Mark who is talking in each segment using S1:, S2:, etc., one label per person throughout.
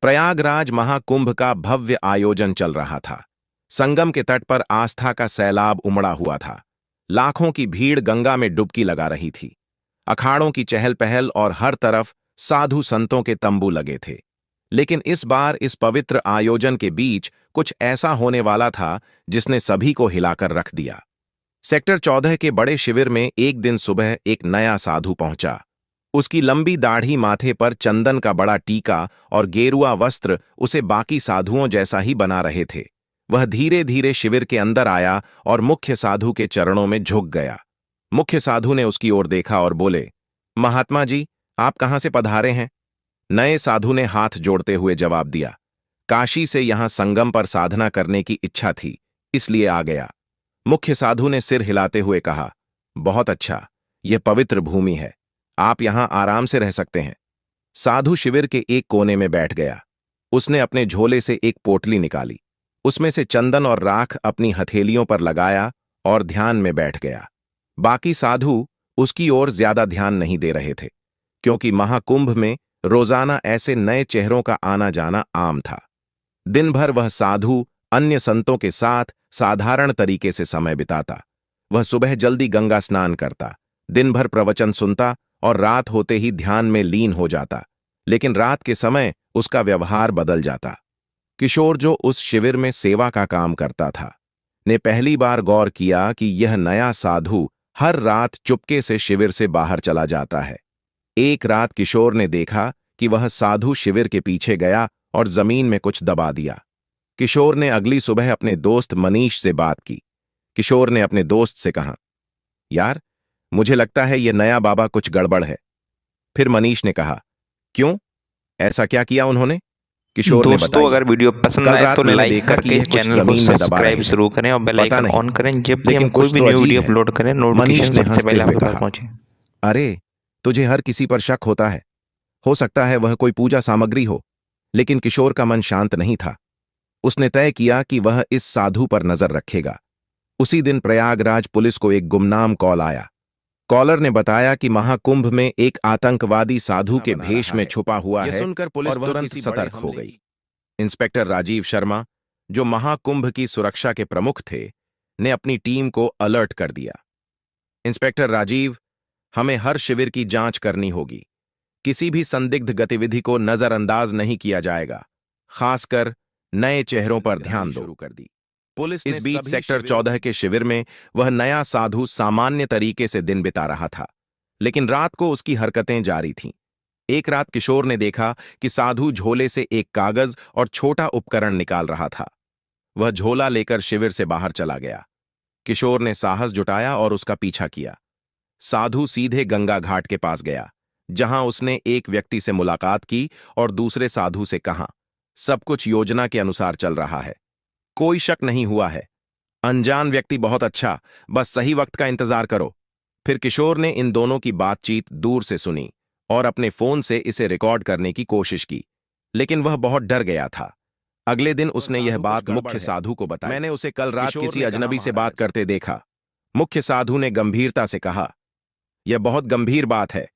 S1: प्रयागराज महाकुंभ का भव्य आयोजन चल रहा था। संगम के तट पर आस्था का सैलाब उमड़ा हुआ था। लाखों की भीड़ गंगा में डुबकी लगा रही थी। अखाड़ों की चहल पहल और हर तरफ साधु संतों के तंबू लगे थे। लेकिन इस बार इस पवित्र आयोजन के बीच कुछ ऐसा होने वाला था जिसने सभी को हिलाकर रख दिया। सेक्टर 14 के बड़े शिविर में एक दिन सुबह एक नया साधु पहुंचा। उसकी लंबी दाढ़ी, माथे पर चंदन का बड़ा टीका और गेरुआ वस्त्र उसे बाकी साधुओं जैसा ही बना रहे थे। वह धीरे धीरे शिविर के अंदर आया और मुख्य साधु के चरणों में झुक गया। मुख्य साधु ने उसकी ओर देखा और बोले, महात्मा जी, आप कहां से पधारे हैं? नए साधु ने हाथ जोड़ते हुए जवाब दिया, काशी से यहां संगम पर साधना करने की इच्छा थी, इसलिए आ गया। मुख्य साधु ने सिर हिलाते हुए कहा, बहुत अच्छा, यह पवित्र भूमि है, आप यहां आराम से रह सकते हैं। साधु शिविर के एक कोने में बैठ गया। उसने अपने झोले से एक पोटली निकाली, उसमें से चंदन और राख अपनी हथेलियों पर लगाया और ध्यान में बैठ गया। बाकी साधु उसकी ओर ज्यादा ध्यान नहीं दे रहे थे, क्योंकि महाकुंभ में रोजाना ऐसे नए चेहरों का आना जाना आम था। दिन भर वह साधु अन्य संतों के साथ साधारण तरीके से समय बिताता। वह सुबह जल्दी गंगा स्नान करता, दिन भर प्रवचन सुनता और रात होते ही ध्यान में लीन हो जाता। लेकिन रात के समय उसका व्यवहार बदल जाता। किशोर, जो उस शिविर में सेवा का काम करता था, ने पहली बार गौर किया कि यह नया साधु हर रात चुपके से शिविर से बाहर चला जाता है। एक रात किशोर ने देखा कि वह साधु शिविर के पीछे गया और जमीन में कुछ दबा दिया। किशोर ने अगली सुबह अपने दोस्त मनीष से बात की। किशोर ने अपने दोस्त से कहा, यार, मुझे लगता है यह नया बाबा कुछ गड़बड़ है। फिर मनीष ने कहा, क्यों, ऐसा क्या किया उन्होंने? किशोर ने
S2: दोस्तों,
S1: बताया,
S2: अगर वीडियो पसंद
S1: कल
S2: आए
S1: रात
S2: तो
S1: मैंने
S2: लाइक
S1: देखा कि
S2: करके
S1: यह कुछ
S2: चैनल को
S1: जमीन में दबा
S2: सब्सक्राइब
S1: रहे थे।
S2: जरूर करें और बेल
S1: पता
S2: आइकन
S1: नहीं,
S2: ऑन करें जब भी
S1: लेकिन
S2: हम कोई
S1: कुछ
S2: भी
S1: तो
S2: न्यू
S1: अजीब
S2: वीडियो
S1: है।
S2: अपलोड करें,
S1: मनीष
S2: नोटिफिकेशन
S1: ने
S2: सबसे
S1: हंसते
S2: पहले
S1: हुए
S2: आपके पास
S1: कहा,
S2: पहुंचे।
S1: अरे, तुझे हर किसी पर शक होता है। हो सकता है वह कोई पूजा सामग्री हो। लेकिन किशोर का मन शांत नहीं था। उसने तय किया कि वह इस साधु पर नजर रखेगा। उसी दिन प्रयागराज पुलिस को एक गुमनाम कॉल आया। कॉलर ने बताया कि महाकुंभ में एक आतंकवादी साधु के भेष में छुपा हुआ है। सुनकर पुलिस तुरंत सतर्क हो गई। इंस्पेक्टर राजीव शर्मा, जो महाकुंभ की सुरक्षा के प्रमुख थे, ने अपनी टीम को अलर्ट कर दिया। इंस्पेक्टर राजीव, हमें हर शिविर की जांच करनी होगी। किसी भी संदिग्ध गतिविधि को नजरअंदाज नहीं किया जाएगा, खासकर नए चेहरों पर ध्यान दो। कर दी पुलिस। इस बीच सेक्टर 14 के शिविर में वह नया साधु सामान्य तरीके से दिन बिता रहा था, लेकिन रात को उसकी हरकतें जारी थीं। एक रात किशोर ने देखा कि साधु झोले से एक कागज और छोटा उपकरण निकाल रहा था। वह झोला लेकर शिविर से बाहर चला गया। किशोर ने साहस जुटाया और उसका पीछा किया। साधु सीधे गंगा घाट के पास गया, जहां उसने एक व्यक्ति से मुलाकात की और दूसरे साधु से कहा, सब कुछ योजना के अनुसार चल रहा है, कोई शक नहीं हुआ है। अनजान व्यक्ति बहुत अच्छा, बस सही वक्त का इंतजार करो। फिर किशोर ने इन दोनों की बातचीत दूर से सुनी और अपने फोन से इसे रिकॉर्ड करने की कोशिश की, लेकिन वह बहुत डर गया था। अगले दिन उसने यह बात मुख्य साधु को बताई। मैंने उसे कल रात किसी अजनबी से बात करते देखा। मुख्य साधु ने गंभीरता से कहा, यह बहुत गंभीर बात है,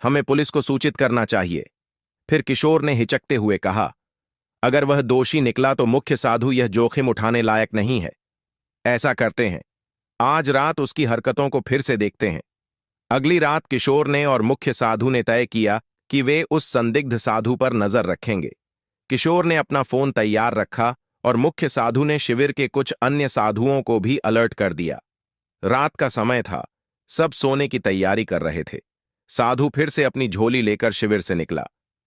S1: हमें पुलिस को सूचित करना चाहिए। फिर किशोर ने हिचकते हुए कहा, अगर वह दोषी निकला तो मुख्य साधु यह जोखिम उठाने लायक नहीं है। ऐसा करते हैं, आज रात उसकी हरकतों को फिर से देखते हैं। अगली रात किशोर ने और मुख्य साधु ने तय किया कि वे उस संदिग्ध साधु पर नजर रखेंगे। किशोर ने अपना फोन तैयार रखा और मुख्य साधु ने शिविर के कुछ अन्य साधुओं को भी अलर्ट कर दिया। रात का समय था, सब सोने की तैयारी कर रहे थे। साधु फिर से अपनी झोली लेकर शिविर से निकला।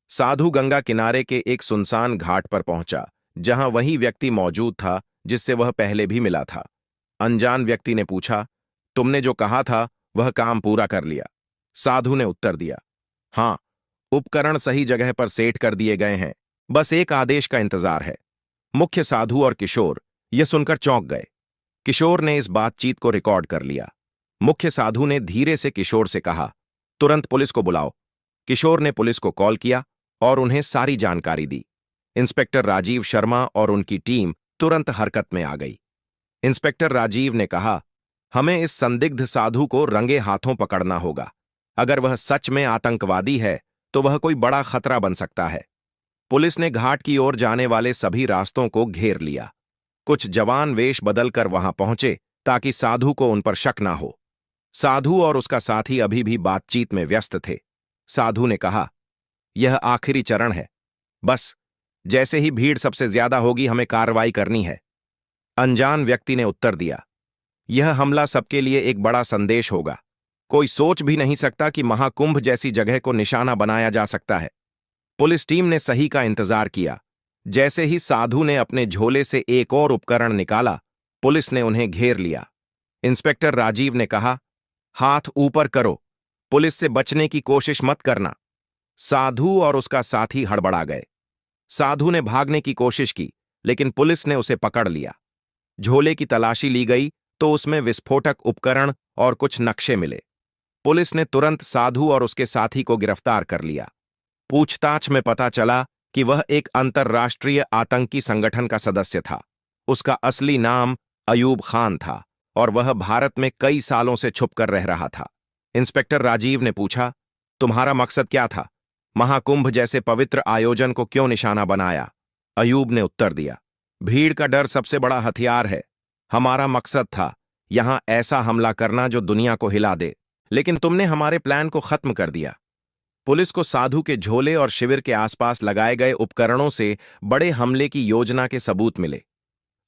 S1: साधु गंगा किनारे के एक सुनसान घाट पर पहुंचा, जहां वही व्यक्ति मौजूद था जिससे वह पहले भी मिला था। अनजान व्यक्ति ने पूछा, तुमने जो कहा था वह काम पूरा कर लिया? साधु ने उत्तर दिया, हां, उपकरण सही जगह पर सेट कर दिए गए हैं, बस एक आदेश का इंतजार है। मुख्य साधु और किशोर यह सुनकर चौंक गए। किशोर ने इस बातचीत को रिकॉर्ड कर लिया। मुख्य साधु ने धीरे से किशोर से कहा, तुरंत पुलिस को बुलाओ। किशोर ने पुलिस को कॉल किया और उन्हें सारी जानकारी दी। इंस्पेक्टर राजीव शर्मा और उनकी टीम तुरंत हरकत में आ गई। इंस्पेक्टर राजीव ने कहा, हमें इस संदिग्ध साधु को रंगे हाथों पकड़ना होगा। अगर वह सच में आतंकवादी है तो वह कोई बड़ा खतरा बन सकता है। पुलिस ने घाट की ओर जाने वाले सभी रास्तों को घेर लिया। कुछ जवान वेश बदलकर वहां पहुंचे ताकि साधु को उन पर शक ना हो। साधु और उसका साथी अभी भी बातचीत में व्यस्त थे। साधु ने कहा, यह आखिरी चरण है, बस जैसे ही भीड़ सबसे ज्यादा होगी हमें कार्रवाई करनी है। अनजान व्यक्ति ने उत्तर दिया, यह हमला सबके लिए एक बड़ा संदेश होगा। कोई सोच भी नहीं सकता कि महाकुंभ जैसी जगह को निशाना बनाया जा सकता है। पुलिस टीम ने सही का इंतजार किया। जैसे ही साधु ने अपने झोले से एक और उपकरण निकाला, पुलिस ने उन्हें घेर लिया। इंस्पेक्टर राजीव ने कहा, हाथ ऊपर करो, पुलिस से बचने की कोशिश मत करना। साधु और उसका साथी हड़बड़ा गए। साधु ने भागने की कोशिश की, लेकिन पुलिस ने उसे पकड़ लिया। झोले की तलाशी ली गई तो उसमें विस्फोटक उपकरण और कुछ नक्शे मिले। पुलिस ने तुरंत साधु और उसके साथी को गिरफ्तार कर लिया। पूछताछ में पता चला कि वह एक अंतर्राष्ट्रीय आतंकी संगठन का सदस्य था। उसका असली नाम अयूब खान था और वह भारत में कई सालों से छुपकर रह रहा था। इंस्पेक्टर राजीव ने पूछा, तुम्हारा मकसद क्या था? महाकुंभ जैसे पवित्र आयोजन को क्यों निशाना बनाया? अयूब ने उत्तर दिया, भीड़ का डर सबसे बड़ा हथियार है। हमारा मकसद था यहां ऐसा हमला करना जो दुनिया को हिला दे, लेकिन तुमने हमारे प्लान को खत्म कर दिया। पुलिस को साधु के झोले और शिविर के आसपास लगाए गए उपकरणों से बड़े हमले की योजना के सबूत मिले।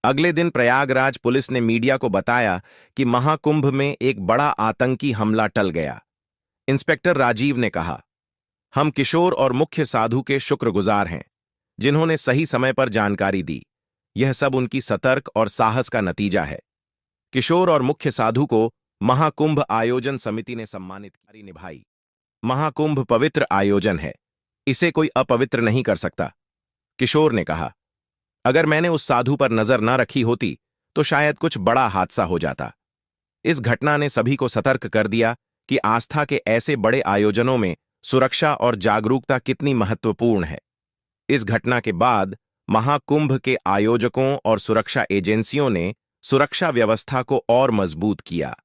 S1: अगले दिन प्रयागराज पुलिस ने मीडिया को बताया कि महाकुंभ में एक बड़ा आतंकी हमला टल गया। इंस्पेक्टर राजीव ने कहा, हम किशोर और मुख्य साधु के शुक्रगुजार हैं, जिन्होंने सही समय पर जानकारी दी। यह सब उनकी सतर्क और साहस का नतीजा है। किशोर और मुख्य साधु को महाकुंभ आयोजन समिति ने सम्मानित निभाई। महाकुंभ पवित्र आयोजन है, इसे कोई अपवित्र नहीं कर सकता। किशोर ने कहा, अगर मैंने उस साधु पर नजर न रखी होती तो शायद कुछ बड़ा हादसा हो जाता। इस घटना ने सभी को सतर्क कर दिया कि आस्था के ऐसे बड़े आयोजनों में सुरक्षा और जागरूकता कितनी महत्वपूर्ण है। इस घटना के बाद महाकुंभ के आयोजकों और सुरक्षा एजेंसियों ने सुरक्षा व्यवस्था को और मजबूत किया।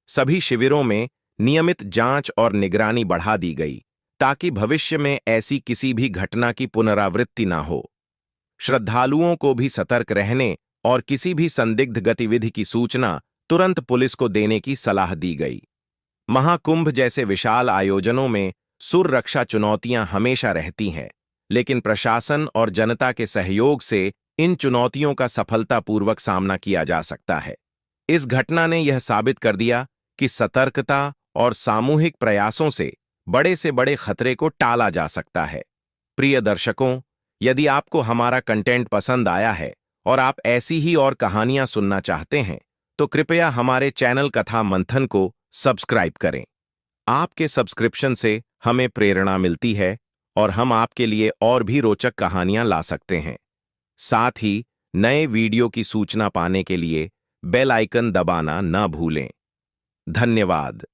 S1: सभी शिविरों में नियमित जांच और निगरानी बढ़ा दी गई ताकि भविष्य में ऐसी किसी भी घटना की पुनरावृत्ति न हो। श्रद्धालुओं को भी सतर्क रहने और किसी भी संदिग्ध गतिविधि की सूचना तुरंत पुलिस को देने की सलाह दी गई। महाकुंभ जैसे विशाल आयोजनों में सुरक्षा चुनौतियां हमेशा रहती हैं, लेकिन प्रशासन और जनता के सहयोग से इन चुनौतियों का सफलतापूर्वक सामना किया जा सकता है। इस घटना ने यह साबित कर दिया कि सतर्कता और सामूहिक प्रयासों से बड़े खतरे को टाला जा सकता है। प्रिय दर्शकों, यदि आपको हमारा कंटेंट पसंद आया है और आप ऐसी ही और कहानियां सुनना चाहते हैं, तो कृपया हमारे चैनल कथा मंथन को सब्सक्राइब करें। आपके सब्सक्रिप्शन से हमें प्रेरणा मिलती है और हम आपके लिए और भी रोचक कहानियां ला सकते हैं। साथ ही नए वीडियो की सूचना पाने के लिए बेल आइकन दबाना न भूलें। धन्यवाद।